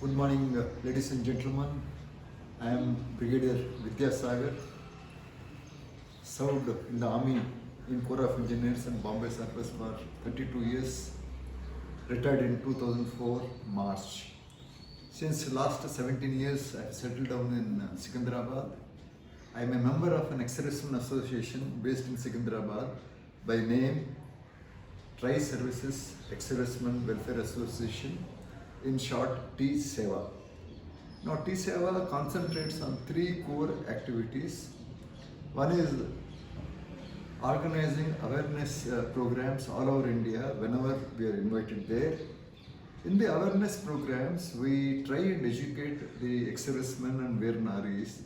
Good morning, ladies and gentlemen. I am Brigadier Vidyasagar, served in the Army in Corps of Engineers and Bombay Service for 32 years, retired in 2004 March. Since last 17 years, I have settled down in Secunderabad. I am a member of an ex-servicemen association based in Secunderabad by name Tri-Services Ex-Servicemen Welfare Association, in short TSEWA. Now TSEWA concentrates on three core activities. One is organizing awareness programs all over India whenever we are invited there. In the awareness programs, we try and educate the ex-servicemen and Veernaris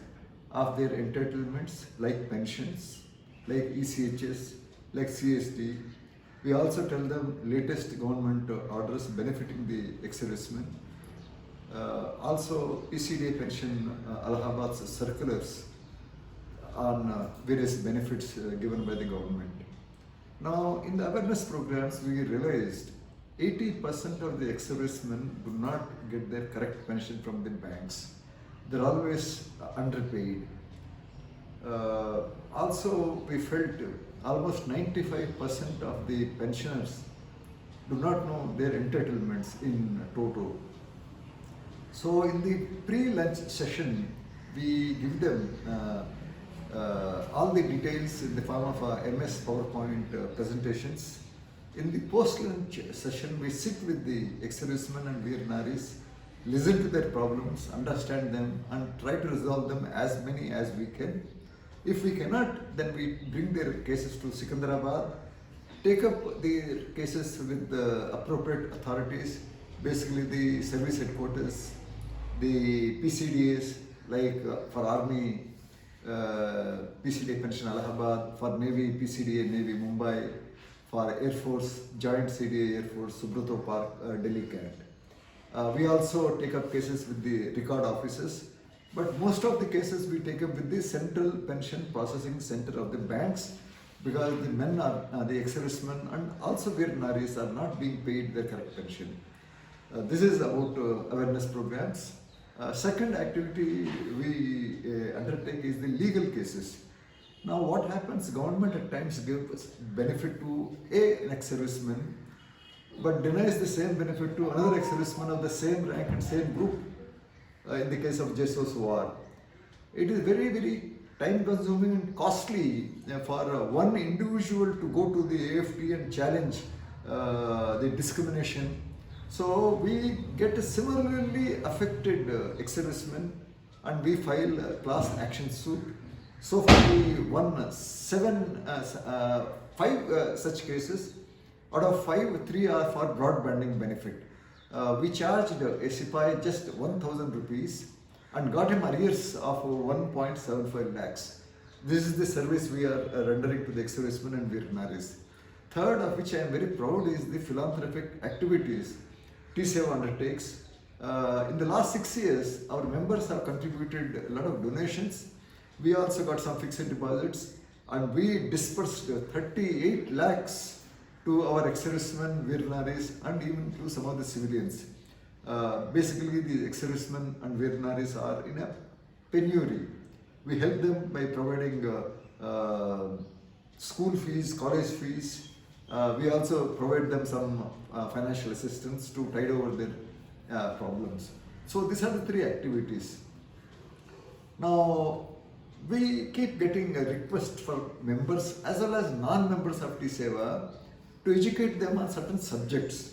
of their entitlements like pensions, like ECHS, like CST. We also tell them latest government orders benefiting the ex-servicemen. Also ECD pension, Allahabad's circulars on various benefits given by the government. Now in the awareness programs, we realized 80% of the ex-servicemen do not get their correct pension from the banks. They're always underpaid. Also we felt almost 95% of the pensioners do not know their entitlements in total. So in the pre-lunch session, we give them all the details in the form of MS PowerPoint presentations. In the post-lunch session, we sit with the ex-servicemen and Veernaris, listen to their problems, understand them, and try to resolve them as many as we can. If we cannot, then we bring their cases to Secunderabad, take up the cases with the appropriate authorities, basically the service headquarters, the PCDAs, like for Army, PCDA Pension Allahabad, for Navy, PCDA Navy Mumbai, for Air Force, Joint CDA Air Force, Subrato Park, Delhi CAT. We also take up cases with the record offices, but most of the cases we take up with the Central Pension Processing Center of the banks, because the men are, the ex-servicemen and also Veernaris are not being paid their correct pension. This is about awareness programs. Second activity we undertake is the legal cases. Now what happens, government at times gives benefit to an ex-serviceman but denies the same benefit to another ex-serviceman of the same rank and same group. In the case of JSOS, it is very, very time consuming and costly for one individual to go to the AFT and challenge the discrimination. So we get a similarly affected ex-servicemen and we file a class action suit. So far we won 5 such cases. Out of 5, 3 are for broadbanding benefit. We charged a Sipai just 1,000 rupees and got him arrears of 1.75 lakhs. This is the service we are rendering to the ex-servicemen and Veernaris. Third, of which I am very proud, is the philanthropic activities TSEWA undertakes. In the last 6 years, our members have contributed a lot of donations. We also got some fixed deposits and we dispersed 38 lakhs to our ex-servicemen, Veernaris, and even to some of the civilians. Basically, the ex-servicemen and Veernaris are in a penury. We help them by providing school fees, college fees. We also provide them some financial assistance to tide over their problems. So these are the 3 activities. Now, we keep getting a request for members as well as non-members of TSEWA to educate them on certain subjects.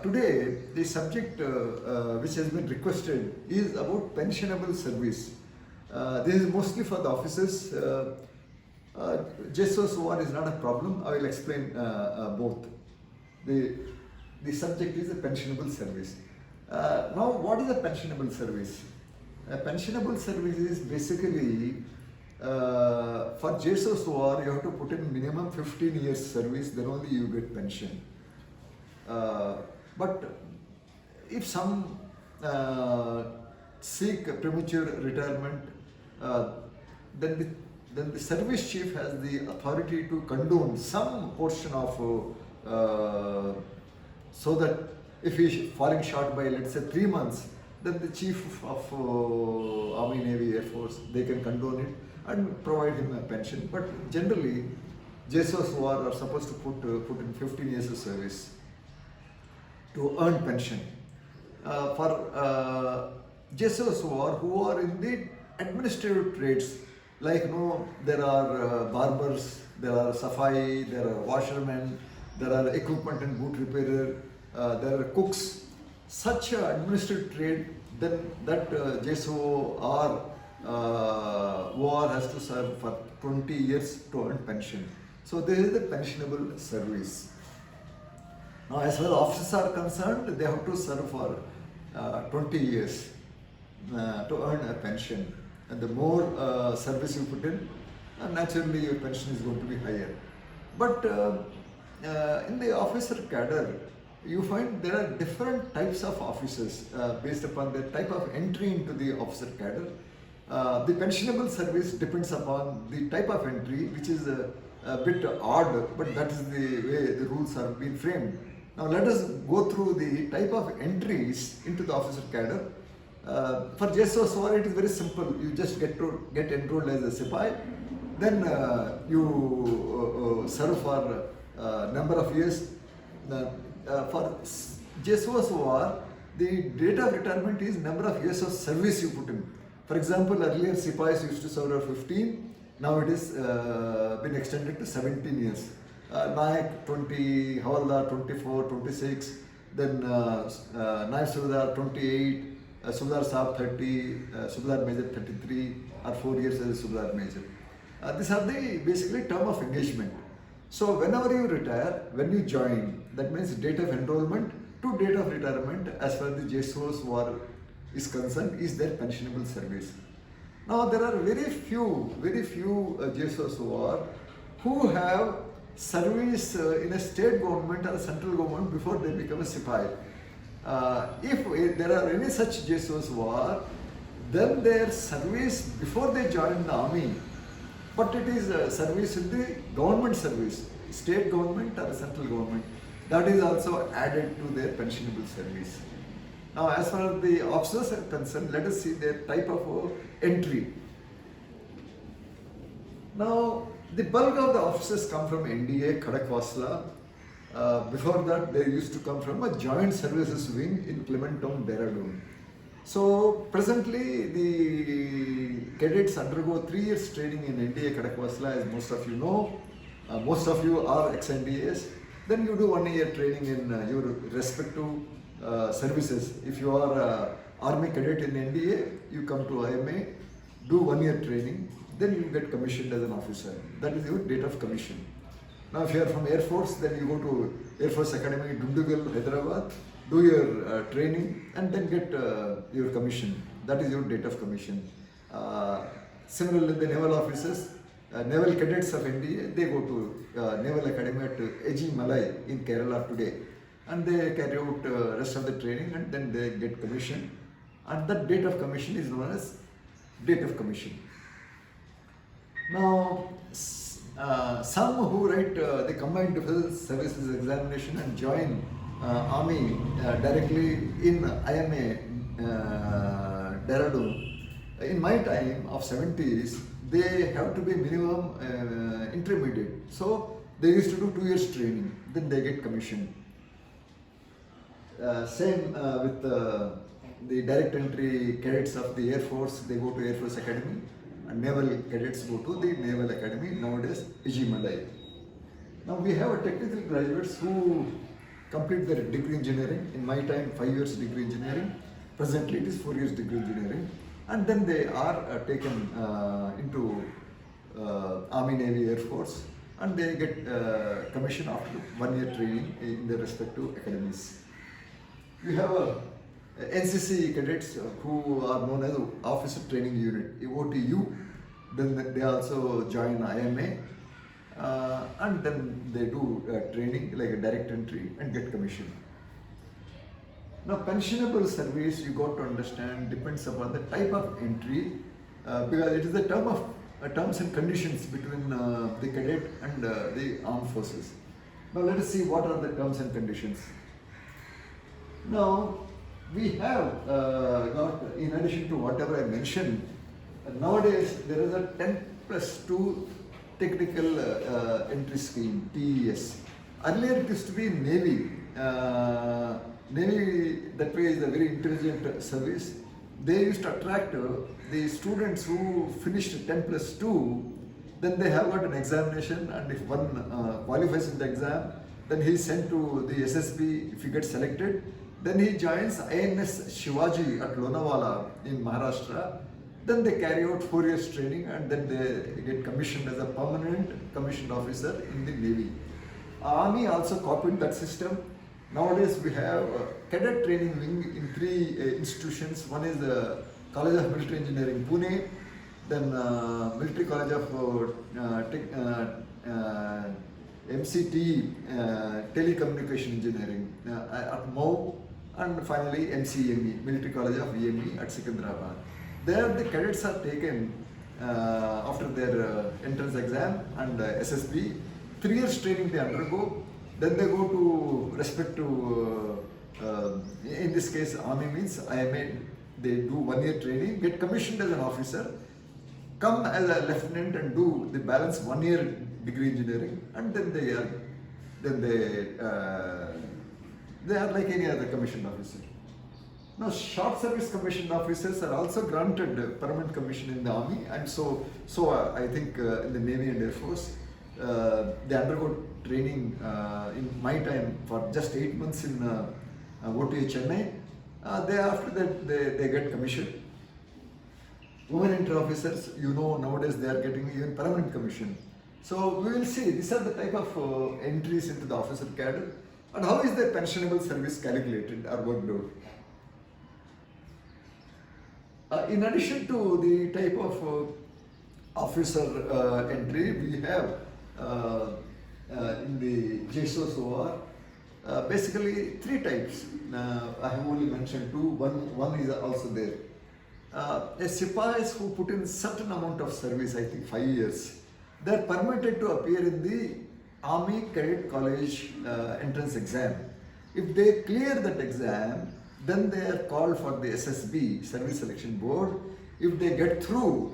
Today, the subject which has been requested is about pensionable service. This is mostly for the officers. JSOS is not a problem. I will explain both. The subject is a pensionable service. Now, what is a pensionable service? A pensionable service is basically for JSOS you have to put in minimum 15 years service, then only you get pension. But if some seek a premature retirement, then the service chief has the authority to condone some portion of so that if he is falling short by, let's say, 3 months, then the chief of Army, Navy, Air Force, they can condone it and provide him a pension. But generally, JSOs who are supposed to put in 15 years of service to earn pension. For JSOs who are in the administrative trades, like there are barbers, there are safai, there are washermen, there are equipment and boot repairer, there are cooks. Such administrative trade, then that JSO or OR has to serve for 20 years to earn pension. So this is the pensionable service. Now as far as officers are concerned, they have to serve for 20 years to earn a pension. And the more service you put in, naturally your pension is going to be higher. But in the officer cadre, you find there are different types of officers based upon the type of entry into the officer cadre. The pensionable service depends upon the type of entry, which is a bit odd, but that is the way the rules have been framed. Now let us go through the type of entries into the officer cadre. For JSO, it is very simple. You just get enrolled as a Sipai, then you serve for a number of years. For JSO, the date of retirement is number of years of service you put in. For example, earlier Sipais used to serve for 15, now it is been extended to 17 years. Naik 20, Havaldar 24, 26, then Naik Subedar 28, Subedar Saab 30, Subedar Major 33, or 4 years as a Subedar Major. These are the basically term of engagement. So whenever you retire, when you join, that means date of enrollment to date of retirement as far as the JSOs is concerned is their pensionable service. Now there are very few JSOs who have service in a state government or a central government before they become a Sipai. If there are any such JSOs then their service before they join the army, but it is a service in the government service, state government or central government, that is also added to their pensionable service. Now as far as the officers are concerned, let us see their type of entry. Now the bulk of the officers come from NDA, Khadakwasla. Before that they used to come from a joint services wing in Clement Town, Dehradun. So presently the cadets undergo 3 years training in NDA Khadakwasla, as most of you know. Most of you are ex-NDAs. Then you do 1 year training in your respective services. If you are Army cadet in NDA, you come to IMA, do 1 year training, then you get commissioned as an officer. That is your date of commission. Now if you are from Air Force, then you go to Air Force Academy, Dundugal, Hyderabad, do your training and then get your commission. That is your date of commission. Similarly, the naval officers, naval cadets of NDA, they go to Naval Academy at Eji Malai in Kerala today, and they carry out rest of the training and then they get commission, and that date of commission is known as date of commission. Now some who write the combined defense services examination and join army directly in IMA Dehradun, in my time of 70s, they have to be minimum intermediate. So they used to do 2 years training, then they get commission. Same with the direct entry cadets of the Air Force, they go to Air Force Academy, and naval cadets go to the Naval Academy, nowadays Ijimalai. Now we have technical graduates who complete their degree engineering. In my time, 5 years degree engineering. Presently it is 4 years degree engineering. And then they are taken into Army, Navy, Air Force, and they get commission after 1 year training in their respective academies. We have NCC cadets who are known as Officer Training Unit, OTU. Then they also join IMA and then they do training like a direct entry and get commission. Now pensionable service, you got to understand, depends upon the type of entry because it is the terms and conditions between the cadet and the armed forces. Now let us see what are the terms and conditions. Now we have got, in addition to whatever I mentioned, nowadays there is a 10+2 technical entry scheme, TES. Earlier it used to be Navy. Navy, that way, is a very intelligent service. They used to attract the students who finished 10+2. Then they have got an examination, and if one qualifies in the exam, then he is sent to the SSB. If he gets selected, then he joins INS Shivaji at Lonavala in Maharashtra. Then they carry out 4 years training, and then they get commissioned as a permanent commissioned officer in the Navy. Army also copied that system. Nowadays we have a cadet training wing in 3 institutions. One is the College of Military Engineering, Pune, then Military College of MCT, Telecommunication Engineering at Mau, and finally MCME, Military College of EME at Secunderabad. There the cadets are taken after their entrance exam and SSB. 3 years training they undergo. Then they go to respective, in this case Army means IMA, they do 1 year training, get commissioned as an officer, come as a lieutenant and do the balance 1 year degree engineering, and then they are like any other commissioned officer. Now short service commissioned officers are also granted permanent commission in the Army, and so I think in the Navy and Air Force. They undergo training in my time for just 8 months in OTA Chennai. After that they get commissioned. Women entry officers, nowadays they are getting even permanent commission. So we will see, these are the type of entries into the officer cadre, and how is their pensionable service calculated or worked out. In addition to the type of officer entry, we have in the JSOS basically 3 types. I have only mentioned 2. One is also there. Sipais who put in certain amount of service, I think 5 years, they are permitted to appear in the Army Cadet College entrance exam. If they clear that exam, then they are called for the SSB, Service Selection Board. If they get through,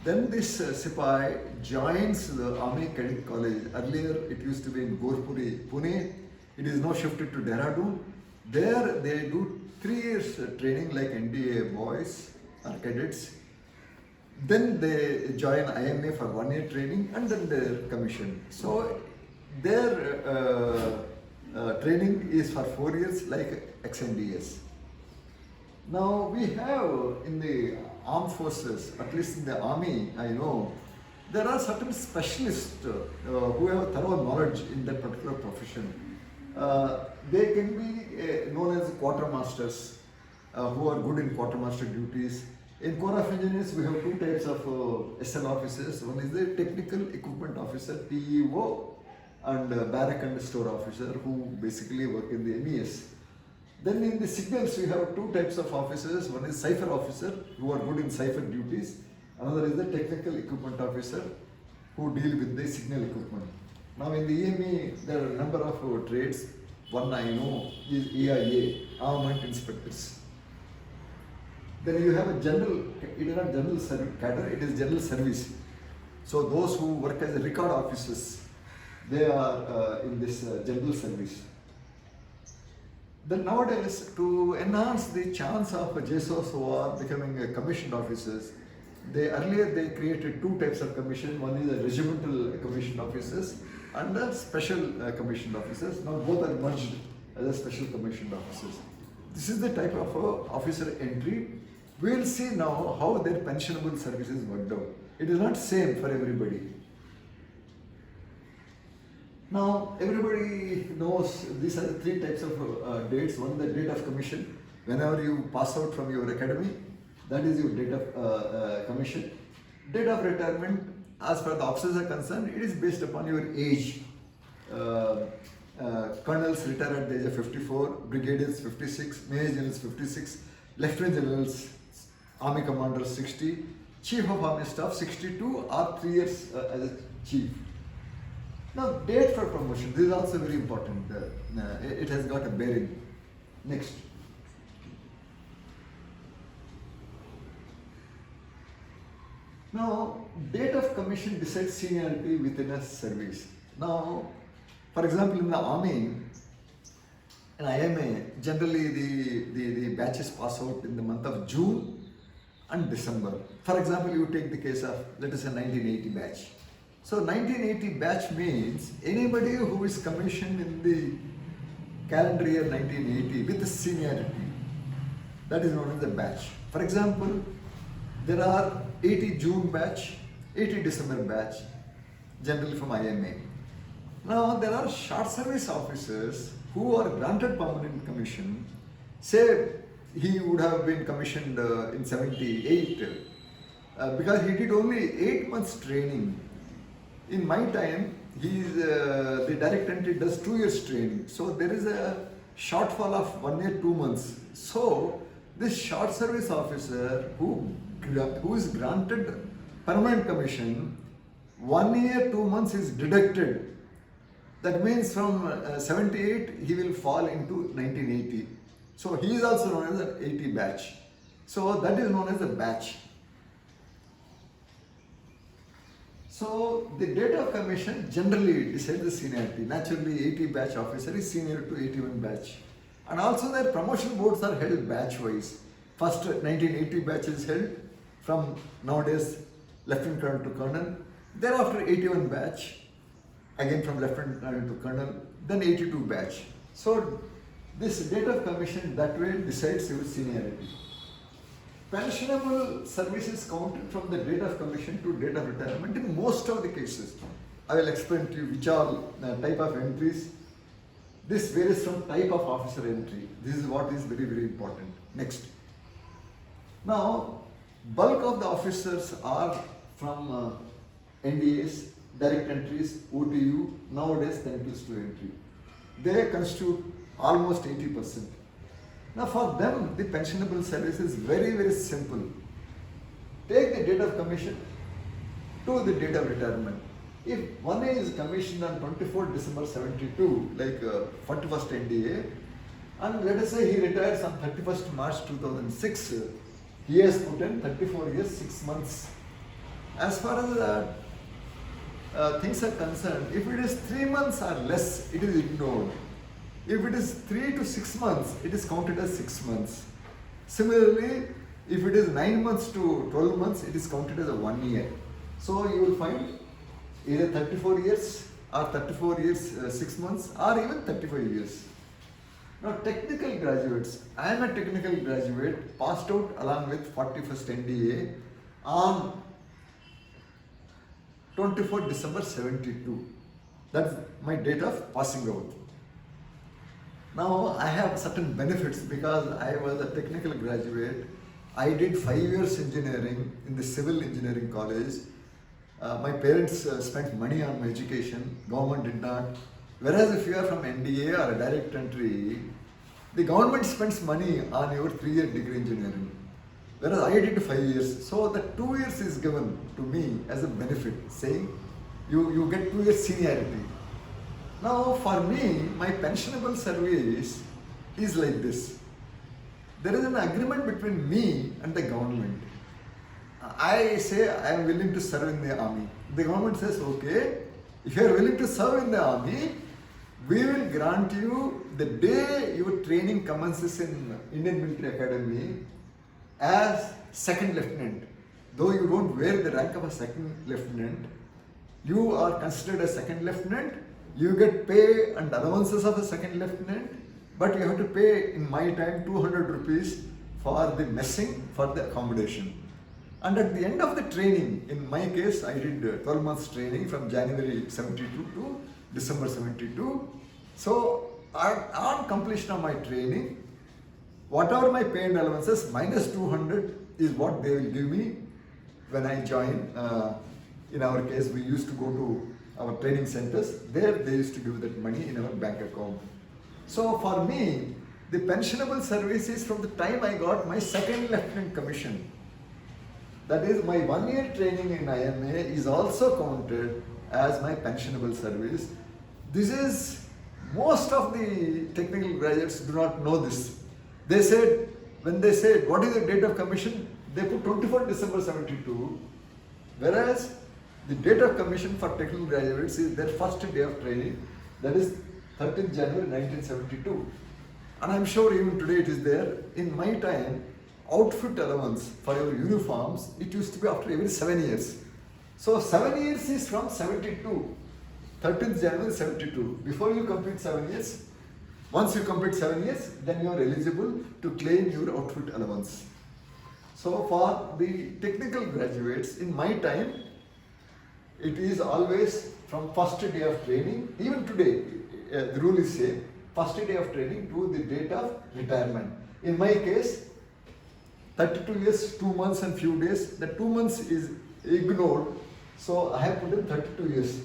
then this Sipai joins the Army Cadet College. Earlier it used to be in Gorpuri, Pune. It is now shifted to Dehradun. There they do 3 years training like NDA boys or cadets. Then they join IMA for 1 year training, and then they are commissioned. So their training is for 4 years like XNDS. Now we have in the armed forces, at least in the Army, I know, there are certain specialists who have thorough knowledge in that particular profession. They can be known as quartermasters, who are good in quartermaster duties. In Corps of Engineers, we have 2 types of SL officers. One is the Technical Equipment Officer, TEO, and Barrack and Store Officer, who basically work in the MES. Then in the signals, we have 2 types of officers. One is Cipher Officer, who are good in cipher duties. Another is the Technical Equipment Officer, who deal with the signal equipment. Now in the EME, there are a number of trades. One I know is EIA, Armament Inspectors. Then you have a general, it is not general service cadre, it is general service. So those who work as record officers, they are in this general service. Then nowadays, to enhance the chance of JSOS who are becoming commissioned officers, earlier they created 2 types of commission. One is a regimental commissioned officers and a special commissioned officers. Now both are merged as a special commissioned officers. This is the type of officer entry. We will see now how their pensionable service is worked out. It is not same for everybody. Now everybody knows these are the 3 types of dates. One, the date of commission. Whenever you pass out from your academy, that is your date of commission. Date of retirement, as far as the officers are concerned, it is based upon your age. Colonels retire at the age of 54, brigadiers 56, major generals 56, lieutenant generals, army commanders 60, chief of army staff 62 or 3 years as a chief. Now date for promotion, this is also very important. It has got a bearing. Next. Now, date of commission decides seniority within a service. Now, for example, in the army, in IMA, generally the batches pass out in the month of June and December. For example, you take the case of, let us say, 1980 batch. So 1980 batch means anybody who is commissioned in the calendar year 1980 with the seniority, that is known as the batch. For example, there are 80 June batch, 80 December batch, generally from IMA. Now there are short service officers who are granted permanent commission. Say he would have been commissioned in 78 because he did only 8 months training. In my time, the direct entry does 2 years training. So there is a shortfall of 1 year, 2 months. So this short service officer who is granted permanent commission, 1 year, 2 months is deducted. That means from 78 he will fall into 1980. So he is also known as an 80 batch. So that is known as a batch. So the date of commission generally decides the seniority. Naturally, 80 batch officer is senior to 81 batch. And also their promotion boards are held batch wise. First 1980 batch is held from nowadays lieutenant colonel to colonel. Thereafter 81 batch, again from lieutenant colonel to colonel, then 82 batch. So this date of commission that way decides your seniority. Pensionable service is counted from the date of commission to date of retirement in most of the cases. I will explain to you which are type of entries. This varies from type of officer entry. This is what is very, very important. Next. Now, bulk of the officers are from NDAs, direct entries, OTU, nowadays tentacles to entry. They constitute almost 80%. Now for them, the pensionable service is very, very simple. Take the date of commission to the date of retirement. If one is commissioned on 24 December 72, like 41st NDA, and let us say he retires on 31st March 2006, he has put in 34 years, 6 months. As far as things are concerned, if it is 3 months or less, it is ignored. If it is 3 to 6 months, it is counted as 6 months. Similarly, if it is 9 months to 12 months, it is counted as a 1 year. So you will find either 34 years or 34 years 6 months or even 35 years. Now technical graduates, I am a technical graduate passed out along with 41st NDA on 24 December 72. That's my date of passing out. Now I have certain benefits because I was a technical graduate. I did 5 years engineering in the civil engineering college. My parents spent money on my education, government did not. Whereas if you are from NDA or a direct entry, the government spends money on your 3-year degree engineering. Whereas I did 5 years. So the 2 years is given to me as a benefit, saying you get 2 years seniority. Now for me, my pensionable service is like this. There is an agreement between me and the government. I say I am willing to serve in the army. The government says, okay, if you are willing to serve in the army, we will grant you the day your training commences in Indian Military Academy as second lieutenant. Though you don't wear the rank of a second lieutenant, you are considered a second lieutenant. You get pay and allowances of a second lieutenant, but you have to pay, in my time, 200 rupees for the messing, for the accommodation. And at the end of the training, in my case, I did 12 months training from January 72 to December 72. So on completion of my training, whatever my pay and allowances, minus 200 is what they will give me when I join. In our case, we used to go to our training centers. There they used to give that money in our bank account. So for me, the pensionable service is from the time I got my second lieutenant commission. That is, my 1 year training in IMA is also counted as my pensionable service. This is, most of the technical graduates do not know this. They said, when they said, what is the date of commission? They put 24 December 72. Whereas the date of commission for technical graduates is their first day of training, that is 13th January 1972. And I'm sure even today it is there. In my time, outfit allowance for your uniforms, it used to be after every 7 years. So 7 years is from 72, 13th January 72. Before you complete 7 years, once you complete 7 years, then you are eligible to claim your outfit allowance. So for the technical graduates, in my time, it is always from first day of training. Even today, the rule is same, first day of training to the date of retirement. In my case, 32 years, 2 months and few days. The 2 months is ignored, so I have put in 32 years.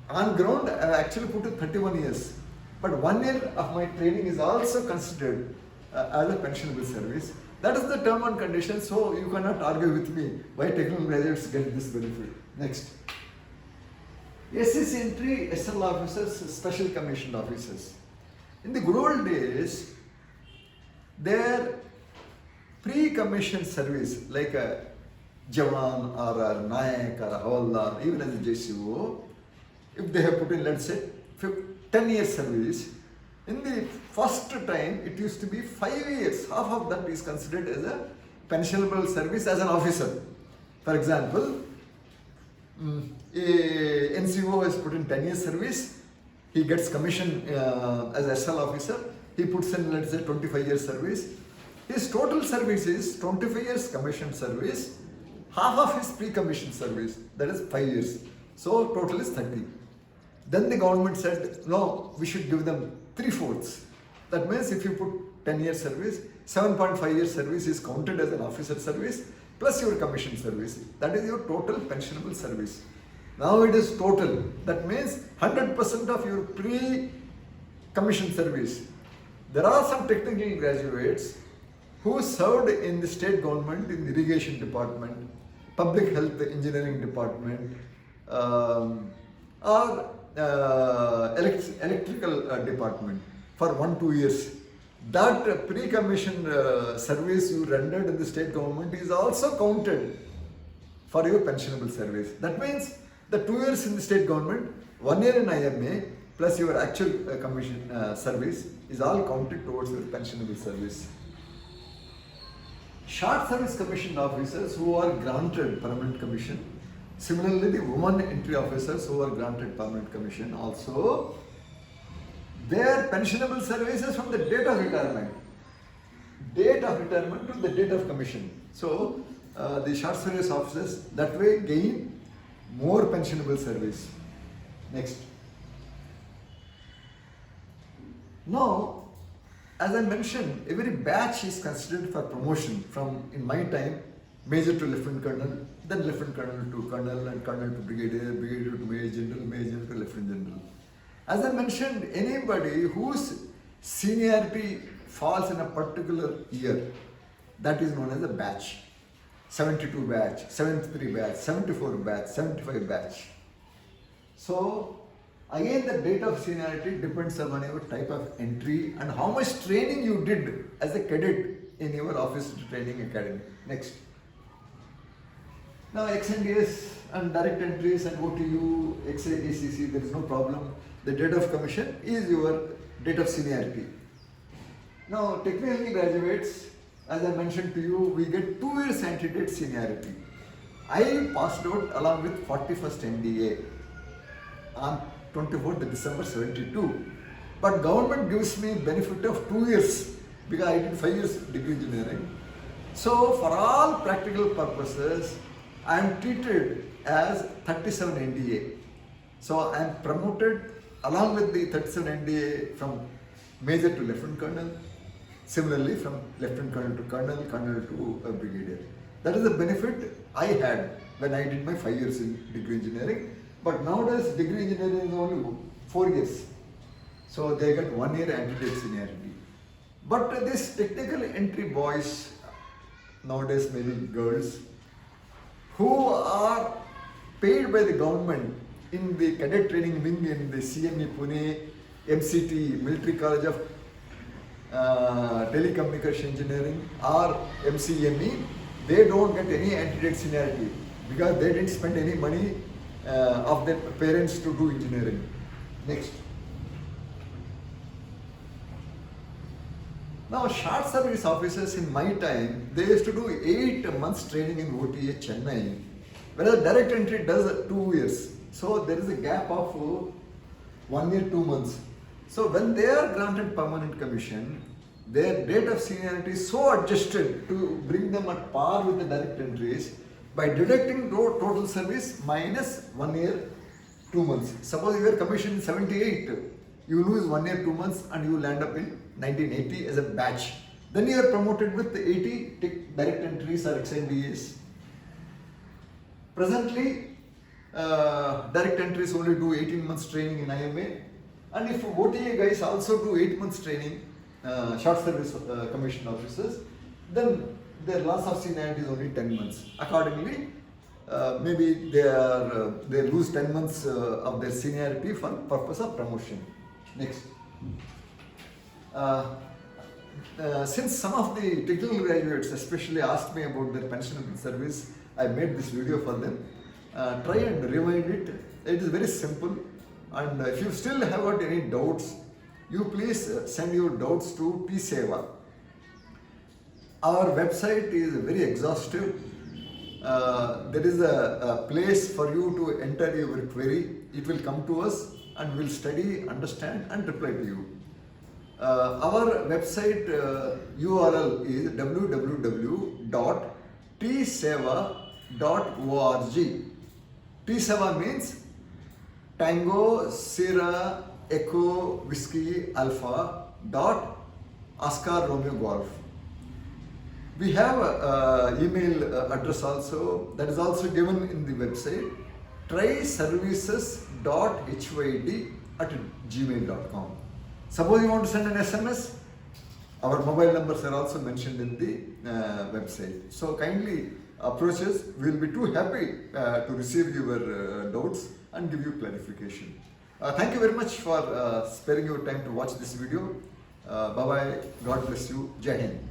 On ground, I have actually put in 31 years. But 1 year of my training is also considered as a pensionable service. That is the term and condition, so you cannot argue with me why technical graduates get this benefit. Next. SEC entry, SL officers, special commissioned officers. In the good old days, their pre-commissioned service like a Jawan or a Nayak or a Havaldar, even as a JCO, if they have put in, let's say, 10 years service, in the first time it used to be 5 years, half of that is considered as a pensionable service as an officer. For example, a NCO has put in 10 years service, he gets commission as a SL officer, he puts in, let's say, 25 years service. His total service is 25 years commission service, half of his pre-commission service, that is 5 years. So total is 30. Then the government said, no, we should give them 3/4. That means if you put 10 years service, 7.5 years service is counted as an officer service plus your commission service. That is your total pensionable service. Now it is total. That means 100% of your pre-commission service. There are some technical graduates who served in the state government, in the irrigation department, public health engineering department, or electrical department for 1-2 years. That pre-commissioned service you rendered in the state government is also counted for your pensionable service. That means the 2 years in the state government, 1 year in IMA, plus your actual commission service is all counted towards your pensionable service. Short service commissioned officers who are granted permanent commission. Similarly, the women entry officers who are granted permanent commission also, their pensionable services from the date of retirement to the date of commission. So, the short service officers that way gain more pensionable service. Next. Now, as I mentioned, every batch is considered for promotion from, in my time, major to lieutenant colonel, then lieutenant colonel to colonel, and colonel to brigadier, brigadier to major general to lieutenant general. As I mentioned, anybody whose seniority falls in a particular year, that is known as a batch. 72 batch, 73 batch, 74 batch, 75 batch. So, again, the date of seniority depends upon your type of entry and how much training you did as a cadet in your officer training academy. Next. Now, XNDS and direct entries and OTU, XACC, there is no problem. The date of commission is your date of seniority. Now, technical graduates, as I mentioned to you, we get 2 years antedate seniority. I passed out along with 41st NDA on 24th December 72. But government gives me benefit of 2 years because I did 5 years degree engineering. So for all practical purposes, I am treated as 37 NDA. So I am promoted along with the 37 NDA from major to lieutenant colonel. Similarly, from lieutenant colonel to colonel, colonel to a brigadier. That is the benefit I had when I did my 5 years in degree engineering. But nowadays, degree engineering is only 4 years. So they get 1 year antedate seniority. But these technical entry boys, nowadays maybe girls, who are paid by the government in the cadet training wing in the CME Pune, MCT, Military College of Telecommunication Engineering or MCME, they don't get any antedate seniority. because they didn't spend any money of their parents to do engineering. Next. Now, short service officers in my time, they used to do 8 months training in OTA Chennai, whereas direct entry does 2 years. So there is a gap of 1 year, 2 months. So when they are granted permanent commission, their date of seniority is so adjusted to bring them at par with the direct entries by deducting total service minus 1 year, 2 months. Suppose you were commissioned in 78, you lose 1 year, 2 months and you will end up in 1980 as a batch. Then you are promoted with 80 direct entries or XNDAs. Presently, direct entries only do 18 months training in IMA, and if OTA guys also do 8 months training, short service commission officers, then their loss of seniority is only 10 months. Accordingly, maybe they lose 10 months of their seniority for purpose of promotion. Next. Since some of the technical graduates especially asked me about their pensionable service, I made this video for them. Try and rewind it. It is very simple, and if you still have got any doubts, you please send your doubts to TSEWA. Our website is very exhaustive. There is a place for you to enter your query. It will come to us and we'll study, understand and reply to you. Our website URL is www.tsewa.org. TSEWA means Tango Sierra Echo Whiskey Alpha dot Oscar Romeo Golf. We have an email address also, that is also given in the website, tryservices.hyd@gmail.com. Suppose you want to send an SMS, our mobile numbers are also mentioned in the website. So kindly approach us. We will be too happy to receive your doubts and give you clarification. Thank you very much for sparing your time to watch this video. Bye bye. God bless you. Jai Hind.